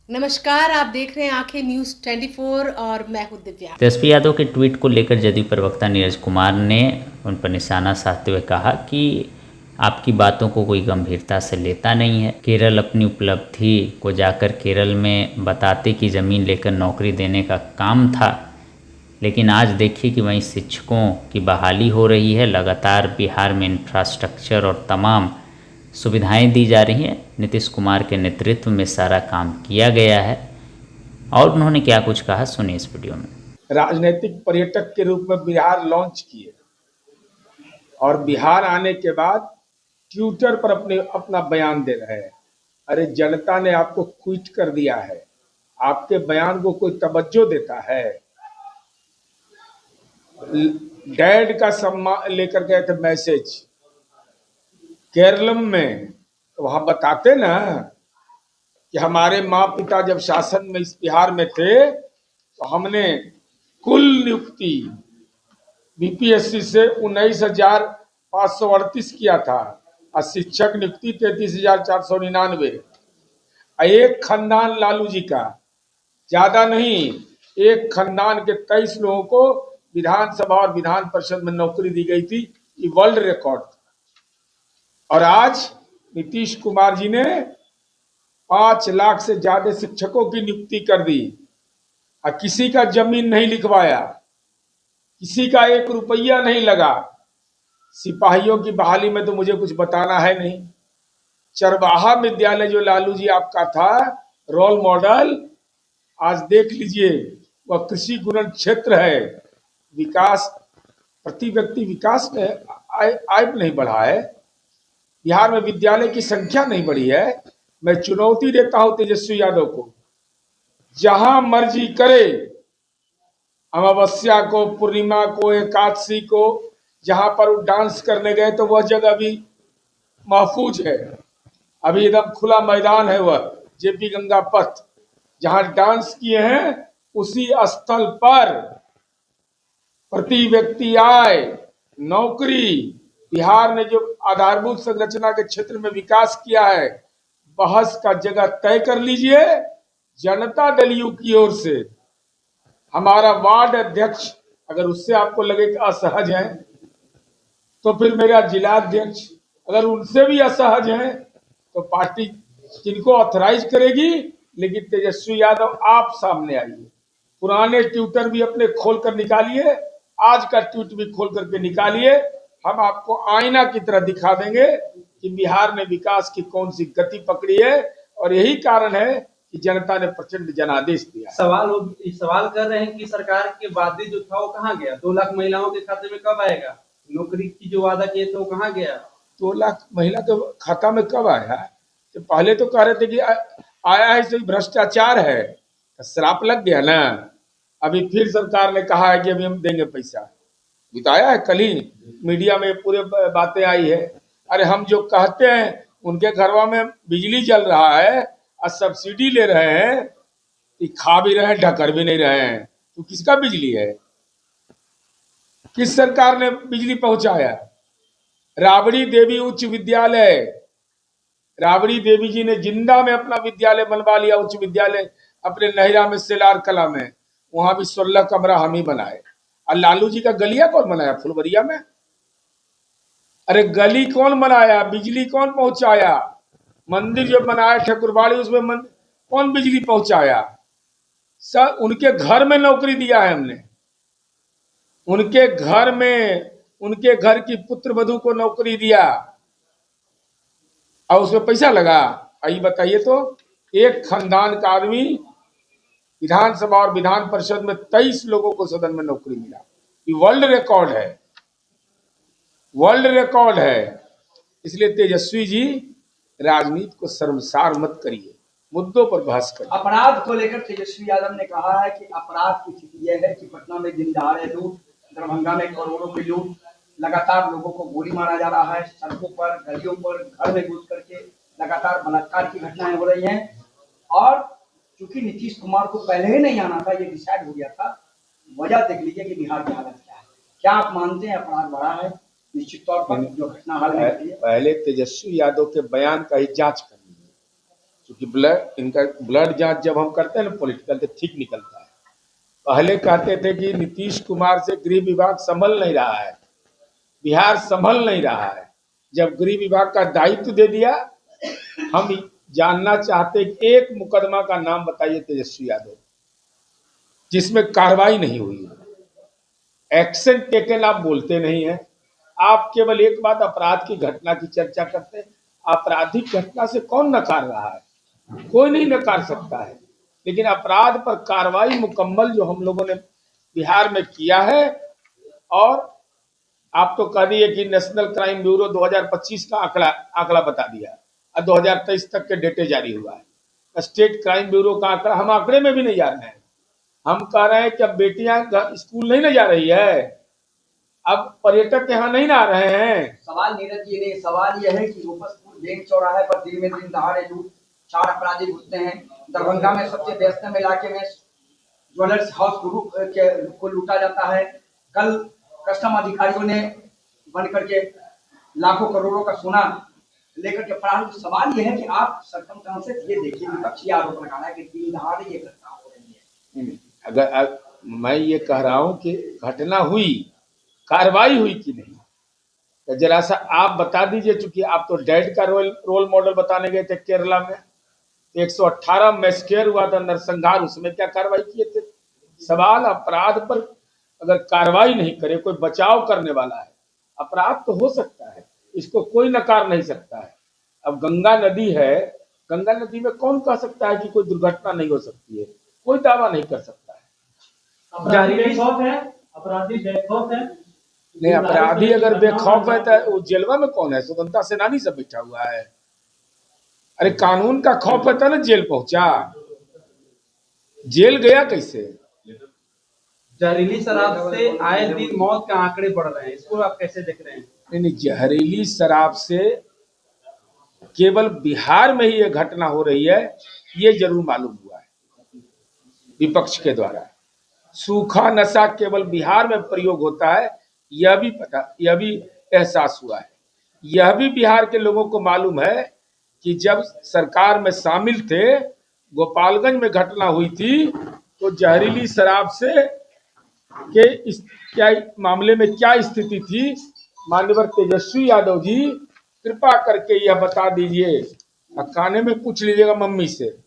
नमस्कार, आप देख रहे हैं आंखें न्यूज़ 24 और मैं हूं दिव्या। तेजस्वी यादव के ट्वीट को लेकर जदयू प्रवक्ता नीरज कुमार ने उन पर निशाना साधते हुए कहा कि आपकी बातों को कोई गंभीरता से लेता नहीं है। केरल अपनी उपलब्धि को जाकर केरल में बताते कि ज़मीन लेकर नौकरी देने का काम था, लेकिन आज देखिए कि वहीं शिक्षकों की बहाली हो रही है। लगातार बिहार में इंफ्रास्ट्रक्चर और तमाम सुविधाएं दी जा रही हैं। नीतीश कुमार के नेतृत्व में सारा काम किया गया है। और उन्होंने क्या कुछ कहा, सुनिए इस वीडियो में। राजनीतिक पर्यटक के रूप में बिहार लॉन्च किए और बिहार आने के बाद ट्विटर पर अपना बयान दे रहे हैं। अरे जनता ने आपको क्विट कर दिया है, आपके बयान को कोई तवज्जो देता है? डैड का सम्मान लेकर गए थे मैसेज केरलम में, तो वहां बताते ना कि हमारे माँ पिता जब शासन में इस बिहार में थे तो हमने कुल नियुक्ति बीपीएससी से 19,538 किया था और शिक्षक नियुक्ति 33,499। एक खानदान लालू जी का, ज्यादा नहीं, एक खानदान के 23 लोगों को विधानसभा और विधान परिषद में नौकरी दी गई थी। ये वर्ल्ड रिकॉर्ड था। और आज नीतीश कुमार जी ने 5 लाख से ज्यादा शिक्षकों की नियुक्ति कर दी और किसी का जमीन नहीं लिखवाया, किसी का 1 रुपया नहीं लगा। सिपाहियों की बहाली में तो मुझे कुछ बताना है नहीं। चरवाहा विद्यालय जो लालू जी आपका था रोल मॉडल, आज देख लीजिए वह कृषि गुणन क्षेत्र है। विकास, प्रति व्यक्ति विकास में आय नहीं बढ़ा है। बिहार में विद्यालय की संख्या नहीं बढ़ी है। मैं चुनौती देता हूं तेजस्वी यादव को, जहां मर्जी करे, अमावस्या को, पूर्णिमा को, एकादशी को, जहां पर वो डांस करने गए तो वह जगह भी महफूज है। अभी एकदम खुला मैदान है वह जेपी गंगा पथ, जहां डांस किए हैं उसी स्थल पर प्रति व्यक्ति आय, नौकरी, बिहार ने जो आधारभूत संरचना के क्षेत्र में विकास किया है, बहस का जगह तय कर लीजिए। जनता दल यू की ओर से हमारा वार्ड अध्यक्ष, अगर उससे आपको लगे कि असहज है तो फिर मेरा जिला अध्यक्ष, अगर उनसे भी असहज है तो पार्टी जिनको ऑथराइज करेगी। लेकिन तेजस्वी यादव आप सामने आइए, पुराने ट्विटर भी अपने खोल कर निकालिए, आज का ट्वीट भी खोल करके निकालिए। हम आपको आईना की तरह दिखा देंगे कि बिहार ने विकास की कौन सी गति पकड़ी है। और यही कारण है कि जनता ने प्रचंड जनादेश दिया। सवाल कर रहे हैं कि सरकार के वादे जो था वो कहाँ गया? 2 लाख महिलाओं के खाते में कब आएगा? नौकरी की जो वादा किए थे वो कहाँ गया? 2 लाख महिला के खाता में कब आया? तो पहले तो कह रहे थे कि आया है, इसे भ्रष्टाचार है, तो श्राप लग गया ना। अभी फिर सरकार ने कहा है कि अभी हम देंगे पैसा। बताया है, कल ही मीडिया में पूरे बातें आई है। अरे हम जो कहते हैं उनके घरवा में बिजली जल रहा है और सब्सिडी ले रहे हैं, कि खा भी रहे हैं ढकर भी नहीं रहे हैं, तो किसका बिजली है? किस सरकार ने बिजली पहुंचाया? राबड़ी देवी उच्च विद्यालय, राबड़ी देवी जी ने जिंदा में अपना विद्यालय बनवा लिया, उच्च विद्यालय अपने नहिरा में, सेलार कला में। वहां भी 16 कमरा हम ही बनाए। और लालू जी का गलिया कौन बनाया फुलवरिया में? अरे गली कौन बनाया, बिजली कौन पहुंचाया? मंदिर जो बनाया ठकुरबाड़ी, उसमें कौन बिजली पहुंचाया? सर उनके घर में नौकरी दिया है हमने, उनके घर में, उनके घर की पुत्र वधू को नौकरी दिया और उसमें पैसा लगा। आइए बताइए तो, एक खानदान का आदमी विधानसभा और विधान परिषद में 23 लोगों को सदन में नौकरी मिला। ये वर्ल्ड रिकॉर्ड है, वर्ल्ड रिकॉर्ड है। इसलिए तेजस्वी जी राजनीति को शर्मसार मत करिए, मुद्दों पर बहस करिए। अपराध को लेकर तेजस्वी यादव ने कहा है कि अपराध की स्थिति यह है कि पटना में दिन दहाड़े लूट, दरभंगा में करोड़ों की लूट, लगातार लोगों को गोली मारा जा रहा है, सड़कों पर, गलियों पर, घर में घुस करके लगातार बलात्कार की घटनाएं हो रही हैं। और चूंकि नीतीश कुमार को पहले ही नहीं आना था, ये डिसाइड हो गया था। वजह देख लीजिए कि बिहार की हालत क्या है। क्या आप मानते हैं अपराध बढ़ा है? निश्चित तौर पर जो घटना हाल में पहले तेजस्वी यादव के बयान का ही जांच कर लीजिए। क्योंकि इनका ब्लड जांच जब हम करते हैं ना पॉलिटिकल, तो ठीक निकलता है। पहले कहते थे कि नीतीश कुमार से गृह विभाग संभल नहीं रहा है, बिहार संभल नहीं रहा है। जब गृह विभाग का दायित्व दे दिया, हम जानना चाहते कि एक मुकदमा का नाम बताइए तेजस्वी यादव जिसमें कार्रवाई नहीं हुई है। एक्शन टेकन आप बोलते नहीं है। आप केवल एक बात अपराध की घटना की चर्चा करते हैं। आपराधिक घटना से कौन नकार रहा है? कोई नहीं नकार सकता है। लेकिन अपराध पर कार्रवाई मुकम्मल जो हम लोगों ने बिहार में किया है, और आप तो कह दिए कि नेशनल क्राइम ब्यूरो 2025 का आंकड़ा बता दिया और 2023 तक के डेटे जारी हुआ है। स्टेट क्राइम ब्यूरो का आंकड़ा, हम आंकड़े में भी नहीं जा रहे हैं। हम कह रहे हैं कि अब बेटियां स्कूल नहीं ना जा रही है, अब पर्यटक यहाँ नहीं ना आ रहे हैं। सवाल नीरज जी ने, सवाल यह है कि रूपसपुर बैंक चौराहे पर दिन में दिन दहाड़े लूट, 4 अपराधी घुसते हैं। दरभंगा में सबसे व्यस्तम इलाके में ज्वेलर्स हाउस को लूटा जाता है। कल कस्टम अधिकारियों ने बन करके लाखों करोड़ों का सोना लेकर के फरार। सवाल यह है कि आप सर्कमस्टेंसेस ये देखिए, विपक्षी आरोप लगा रहा है कि दिन दहाड़े ये घटना हो रही है। अगर मैं ये कह रहा हूं कि घटना हुई, कार्रवाई हुई कि नहीं, तो जरा सा आप बता दीजिए। चूंकि आप तो डैड का रोल मॉडल बताने गए थे केरला में, 118 मैस्केर हुआ था, नरसंहार, उसमें क्या कार्रवाई किए थे? सवाल अपराध पर अगर कार्रवाई नहीं करे, कोई बचाव करने वाला है, अपराध तो हो सकता है, इसको कोई नकार नहीं सकता है। अब गंगा नदी है, गंगा नदी में कौन कह सकता है कि कोई दुर्घटना नहीं हो सकती है? कोई दावा नहीं कर सकता है। अपराधी बेखौफ है, अपराधी बेखौफ है। नहीं, अपराधी अगर बेखौफ है तो वो जेलवा में कौन है? स्वतंत्रता सेनानी सब बैठा हुआ है। अरे कानून का खौफ है तो ना जेल पहुंचा, जेल गया कैसे? जहरीली शराब से आए दिन मौत के आंकड़े बढ़ रहे हैं, इसको आप कैसे देख रहे हैं? नहीं, जहरीली शराब से केवल बिहार में ही ये घटना हो रही है, ये जरूर मालूम हुआ है विपक्ष के द्वारा। सूखा नशा केवल बिहार में प्रयोग होता है, यह भी एहसास हुआ है। यह भी बिहार के लोगों को मालूम है कि जब सरकार में शामिल थे, गोपालगंज में घटना हुई थी, तो जहरीली शराब से क्या मामले में क्या स्थिति थी। माननीय तेजस्वी यादव जी, कृपा करके यह बता दीजिए, खाने में पूछ लीजिएगा मम्मी से,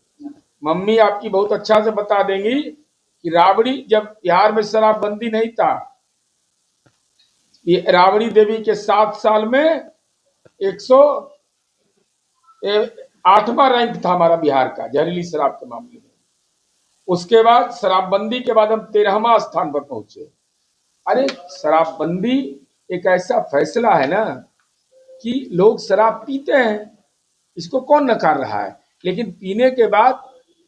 मम्मी आपकी बहुत अच्छा से बता देंगी कि राबड़ी, जब बिहार में शराबबंदी नहीं था, ये राबड़ी देवी के 7 साल में 108वां रैंक था हमारा बिहार का जहरीली शराब के मामले में। उसके बाद शराबबंदी के बाद हम 13वां स्थान पर पहुंचे। अरे शराबबंदी एक ऐसा फैसला है ना कि लोग शराब पीते हैं, इसको कौन नकार रहा है, लेकिन पीने के बाद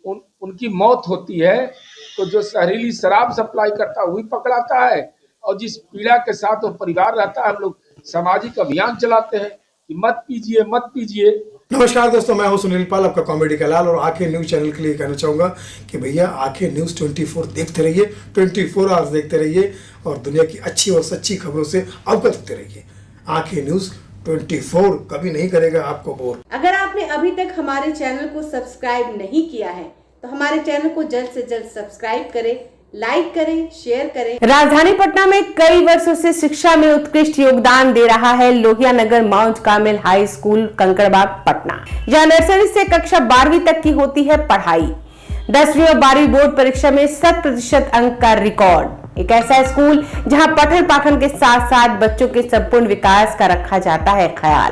उनकी मौत होती है, तो जो जहरीली शराब सप्लाई करता है वही पकड़ाता है, और जिस पीड़ा के साथ वो परिवार रहता है, हम लोग सामाजिक अभियान चलाते हैं कि मत पीजिए, मत पीजिए। नमस्कार दोस्तों, मैं हूं सुनील पाल, आपका कॉमेडी का लाल, और आंखें न्यूज चैनल के लिए कहना चाहूंगा कि भैया आंखें न्यूज 24 देखते रहिए, 24 आवर्स देखते रहिए, और दुनिया की अच्छी और सच्ची खबरों से अवगत होते रहिए। आंखें न्यूज 24 कभी नहीं करेगा आपको बोर। अगर आपने अभी तक हमारे चैनल को सब्सक्राइब नहीं किया है तो हमारे चैनल को जल्द से जल्द सब्सक्राइब करें, लाइक करें, शेयर करें। राजधानी पटना में कई वर्षों से शिक्षा में उत्कृष्ट योगदान दे रहा है Lohia Nagar Mount Carmel high school Kankarbagh Patna, जहां नर्सरी से कक्षा 12वीं तक की होती है पढ़ाई। 10वीं और 12वीं बोर्ड परीक्षा में 100% अंक का रिकॉर्ड। एक ऐसा स्कूल जहां पठन पाठन के साथ साथ बच्चों के संपूर्ण विकास का रखा जाता है ख्याल।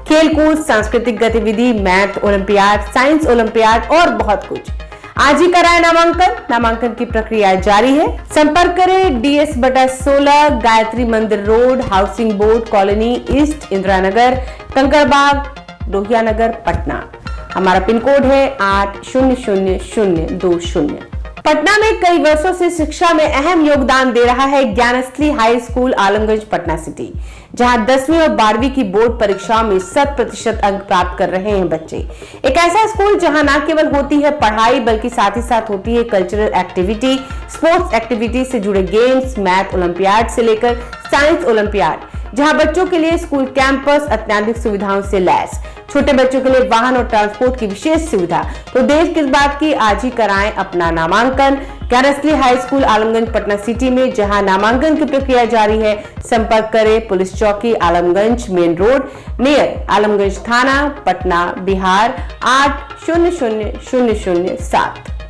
खेलकूद, सांस्कृतिक गतिविधि, मैथ ओलंपियाड, साइंस ओलंपियाड और बहुत कुछ। आज ही कराए नामांकन की प्रक्रिया जारी है। संपर्क करें DS/16 Gayatri Mandir road, housing board colony east, Indira Nagar, Kankarbagh, Lohia Nagar, Patna. हमारा पिन कोड है 800020। पटना में कई वर्षों से शिक्षा में अहम योगदान दे रहा है Gyansthali high school Alamganj Patna city, जहां 10वीं और 12वीं की बोर्ड परीक्षाओं में 100% अंक प्राप्त कर रहे हैं बच्चे। एक ऐसा स्कूल जहां न केवल होती है पढ़ाई बल्कि साथ ही साथ होती है कल्चरल एक्टिविटी, स्पोर्ट्स एक्टिविटी से जुड़े गेम्स, मैथ ओलंपियाड से लेकर साइंस ओलंपियाड, जहां बच्चों के लिए स्कूल कैंपस अत्याधुनिक सुविधाओं से लैस, छोटे बच्चों के लिए वाहन और ट्रांसपोर्ट की विशेष सुविधा। तो देर किस बात की, आज ही कराएं अपना नामांकन। कैरसली high school Alamganj Patna city में, जहां नामांकन की प्रक्रिया जारी है। संपर्क करें पुलिस चौकी Alamganj main road near Alamganj थाना पटना बिहार 800007।